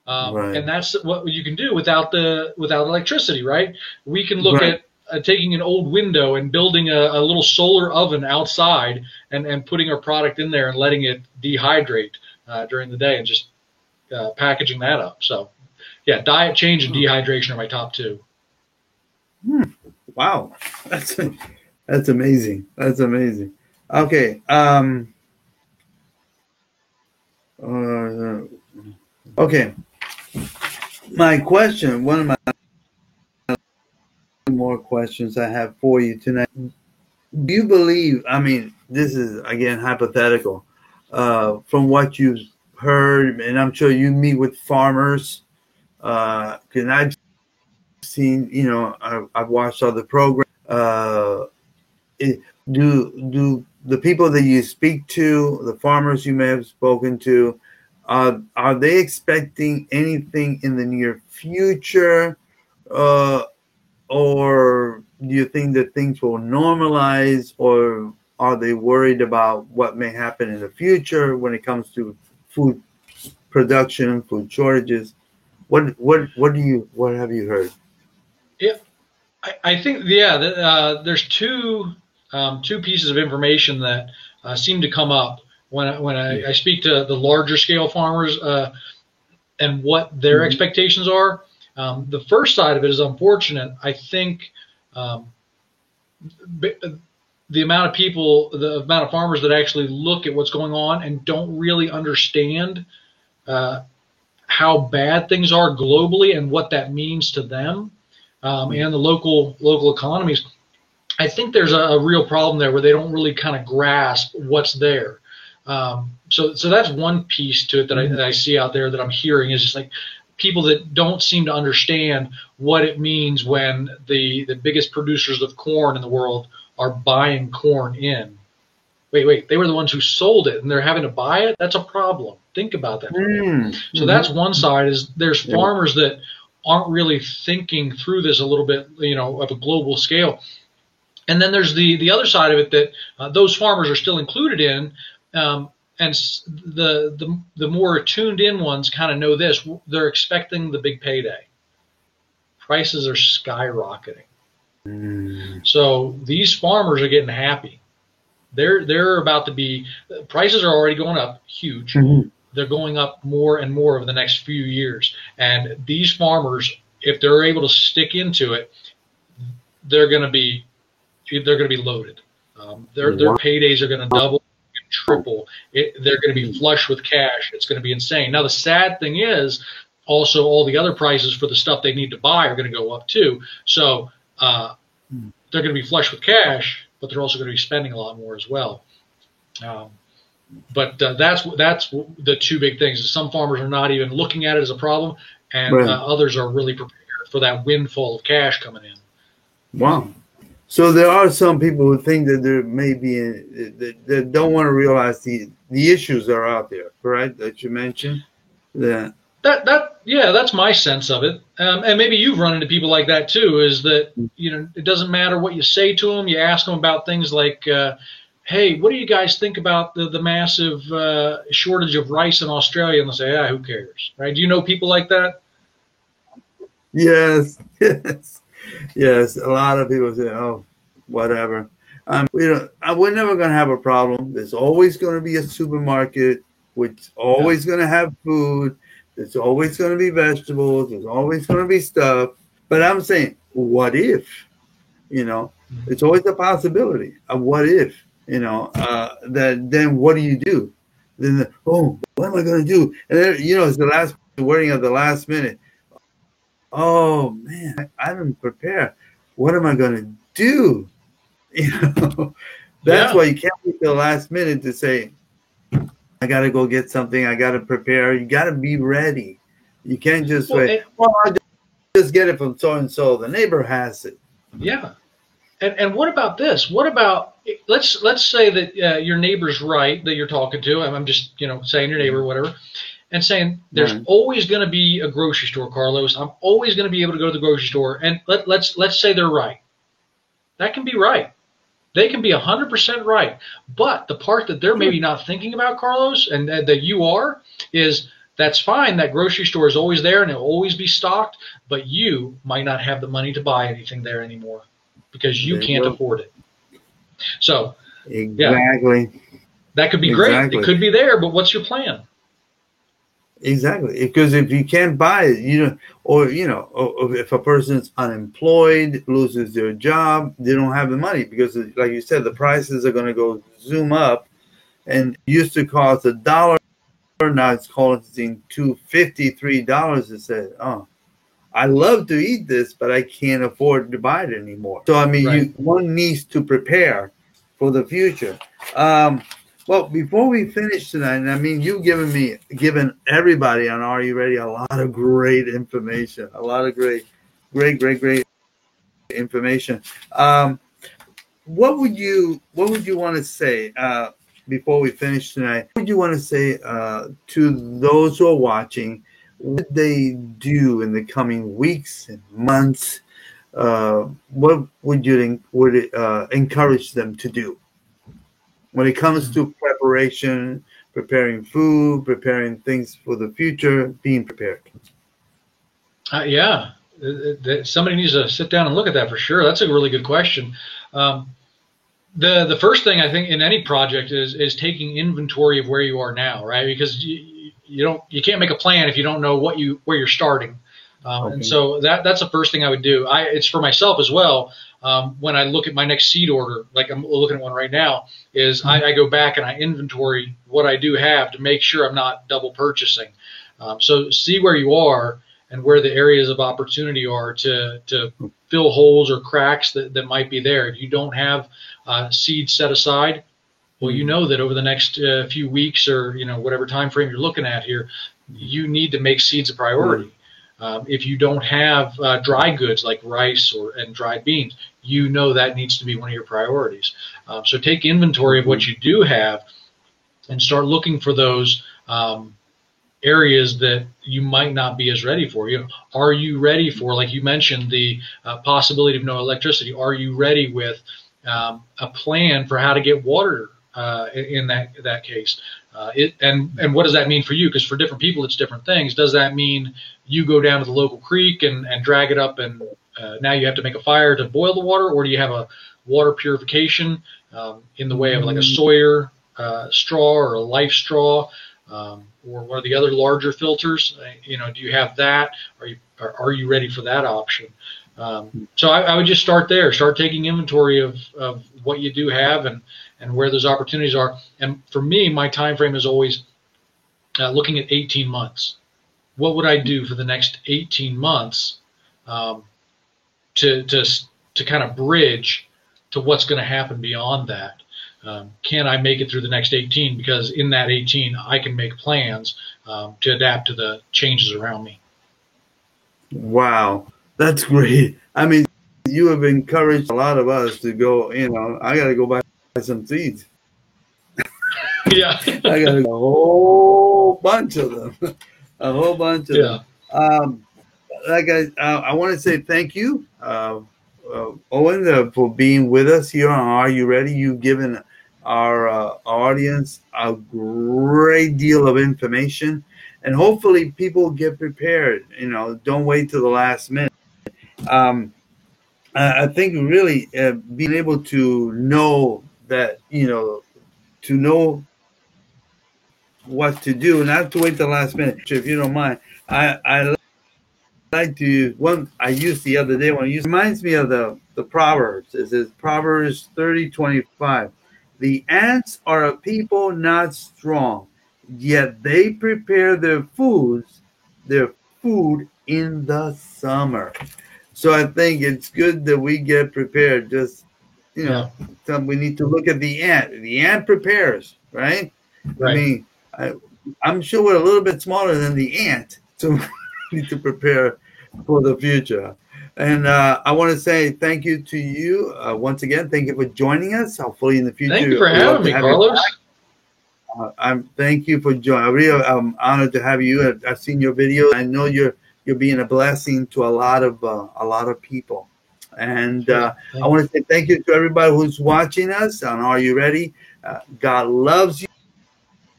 And that's what you can do without electricity, right? We can look at taking an old window and building a little solar oven outside and putting our product in there and letting it dehydrate during the day and just packaging that up. So, yeah, diet change and dehydration are my top two. Wow, that's amazing. That's amazing. Okay. Okay. My question, one of my more questions I have for you tonight. Do you believe, I mean, this is, again, hypothetical, from what you've heard, and I'm sure you meet with farmers, because I've seen, I've watched other programs. Do the people that you speak to, the farmers you may have spoken to, are they expecting anything in the near future, or do you think that things will normalize, or are they worried about what may happen in the future when it comes to food production, food shortages? What have you heard? Yeah, I think there's two pieces of information that seem to come up when I speak to the larger scale farmers and what their expectations are. The first side of it is unfortunate. I think the amount of farmers that actually look at what's going on and don't really understand how bad things are globally and what that means to them and the local economies. I think there's a real problem there where they don't really kind of grasp what's there. So that's one piece to it that I see out there that I'm hearing is just like people that don't seem to understand what it means when the biggest producers of corn in the world are buying corn in. Wait, they were the ones who sold it and they're having to buy it? That's a problem. Think about that. So that's one side is there's farmers that aren't really thinking through this a little bit, of a global scale. And then there's the other side of it that those farmers are still included in, and the more tuned in ones kind of know this. They're expecting the big payday. Prices are skyrocketing. So these farmers are getting happy. They're about to be, prices are already going up huge. They're going up more and more over the next few years. And these farmers, if they're able to stick into it, they're going to be loaded. Their paydays are going to double and triple. They're going to be flush with cash. It's going to be insane. Now, the sad thing is also all the other prices for the stuff they need to buy are going to go up too. So they're going to be flush with cash, but they're also going to be spending a lot more as well. But that's the two big things. Some farmers are not even looking at it as a problem, and others are really prepared for that windfall of cash coming in. Wow. So there are some people who think that there may be that don't want to realize the issues that are out there, correct? That you mentioned. Yeah, that's my sense of it. And maybe you've run into people like that too. Is that it doesn't matter what you say to them. You ask them about things like, "Hey, what do you guys think about the massive shortage of rice in Australia?" And they'll say, "Who cares?" Right? Do you know people like that? Yes. Yes, a lot of people say, "Oh, whatever." We're never going to have a problem. There's always going to be a supermarket, which always going to have food. There's always going to be vegetables. There's always going to be stuff. But I'm saying, what if? It's always a possibility. What if? That then what do you do? Then what am I going to do? And then it's the last wording of the last minute. Oh man, I didn't prepare. What am I going to do? That's why you can't wait till the last minute to say, I got to go get something. I got to prepare. You got to be ready. You can't just say, I'll just get it from so-and-so. The neighbor has it. Yeah. And what about this? What about, let's say that your neighbor's right that you're talking to. I'm just, saying your neighbor or whatever. And saying there's always going to be a grocery store, Carlos. I'm always going to be able to go to the grocery store. And let's say they're right. That can be right. They can be 100% right. But the part that they're maybe not thinking about, Carlos, and that you are, is that's fine. That grocery store is always there and it'll always be stocked. But you might not have the money to buy anything there anymore because you can't afford it. So, exactly. That could be great. It could be there, but what's your plan? Exactly, because if you can't buy it, or if a person's unemployed, loses their job, they don't have the money because, like you said, the prices are going to go zoom up, and used to cost $1, now it's costing $2.50, $3. It said, "Oh, I love to eat this, but I can't afford to buy it anymore." So one needs to prepare for the future. Well, before we finish tonight, you've given everybody on Are You Ready a lot of great information, a lot of great information. What would you want to say before we finish tonight? What would you want to say to those who are watching? What they do in the coming weeks and months? What would you encourage them to do? When it comes to preparation, preparing food, preparing things for the future, being prepared. Somebody needs to sit down and look at that for sure. That's a really good question. The first thing I think in any project is taking inventory of where you are now, right? Because you can't make a plan if you don't know where you're starting. And so that's the first thing I would do. It's for myself as well. When I look at my next seed order, like I'm looking at one right now, is I go back and I inventory what I do have to make sure I'm not double purchasing. So see where you are and where the areas of opportunity are to fill holes or cracks that might be there. If you don't have seeds set aside, well, you know that over the next few weeks or whatever time frame you're looking at here, you need to make seeds a priority. If you don't have dry goods like rice and dried beans, that needs to be one of your priorities. So take inventory of what you do have and start looking for those areas that you might not be as ready for. Are you ready for, like you mentioned, the possibility of no electricity? Are you ready with a plan for how to get water in that case. And what does that mean for you? Because for different people, it's different things. Does that mean you go down to the local creek and drag it up, and now you have to make a fire to boil the water, or do you have a water purification in the way of like a Sawyer straw or a Life straw, or one of the other larger filters? Do you have that? Are you ready for that option? So I would just start there. Start taking inventory of what you do have and where those opportunities are. And for me, my time frame is always looking at 18 months. What would I do for the next 18 months to kind of bridge to what's going to happen beyond that? Can I make it through the next 18? Because in that 18, I can make plans to adapt to the changes around me. Wow, that's great. I mean, you have encouraged a lot of us to go, I got to go buy some seeds. Yeah. I got a whole bunch of them. A whole bunch of them. I want to say thank you, Owen, for being with us here on Are You Ready? You've given our audience a great deal of information, and hopefully people get prepared. Don't wait till the last minute. I think really being able to know that, to know what to do, not to wait till the last minute. If you don't mind, I like to use one I used the other day. Reminds me of the Proverbs. It says Proverbs 30:25. The ants are a people not strong, yet they prepare their food in the summer. So I think it's good that we get prepared. Just, we need to look at the ant. The ant prepares, right? I mean, I'm sure we're a little bit smaller than the ant, so we need to prepare for the future. And I want to say thank you to you once again. Thank you for joining us. Hopefully in the future. Thank you for having me, Carlos. Thank you for joining. I'm honored to have you. I've seen your video. I know you're being a blessing to a lot of people. And I want to say thank you to everybody who's watching us on Are You Ready? God loves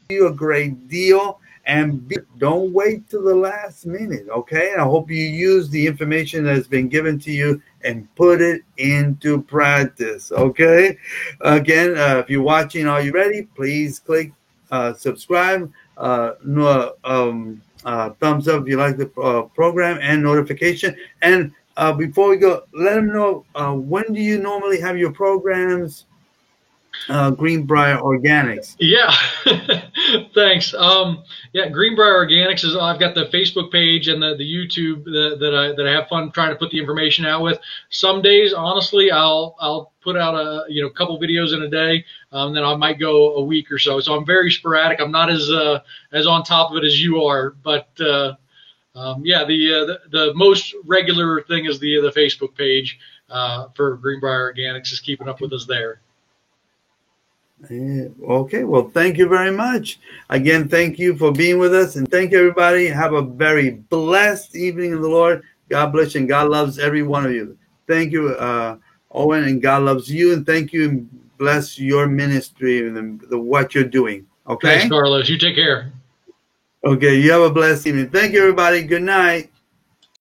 you a great deal. And don't wait till the last minute, okay? I hope you use the information that's been given to you and put it into practice, okay? Again, if you're watching Are You Ready? Please click subscribe, thumbs up if you like the program, and notification. And before we go, let them know, when do you normally have your programs? Greenbrier Organics. Yeah, thanks. Greenbrier Organics is. I've got the Facebook page and the YouTube that I have fun trying to put the information out with. Some days, honestly, I'll put out a couple videos in a day. Then I might go a week or so. So I'm very sporadic. I'm not as on top of it as you are. But the most regular thing is the Facebook page for Greenbrier Organics, is keeping up with us there. Okay, well, thank you very much. Again, thank you for being with us, and thank you, everybody. Have a very blessed evening in the Lord. God bless you, and God loves every one of you. Thank you, Owen, and God loves you, and thank you, and bless your ministry and what you're doing. Okay? Thanks, Carlos. You take care. Okay, you have a blessed evening. Thank you, everybody. Good night.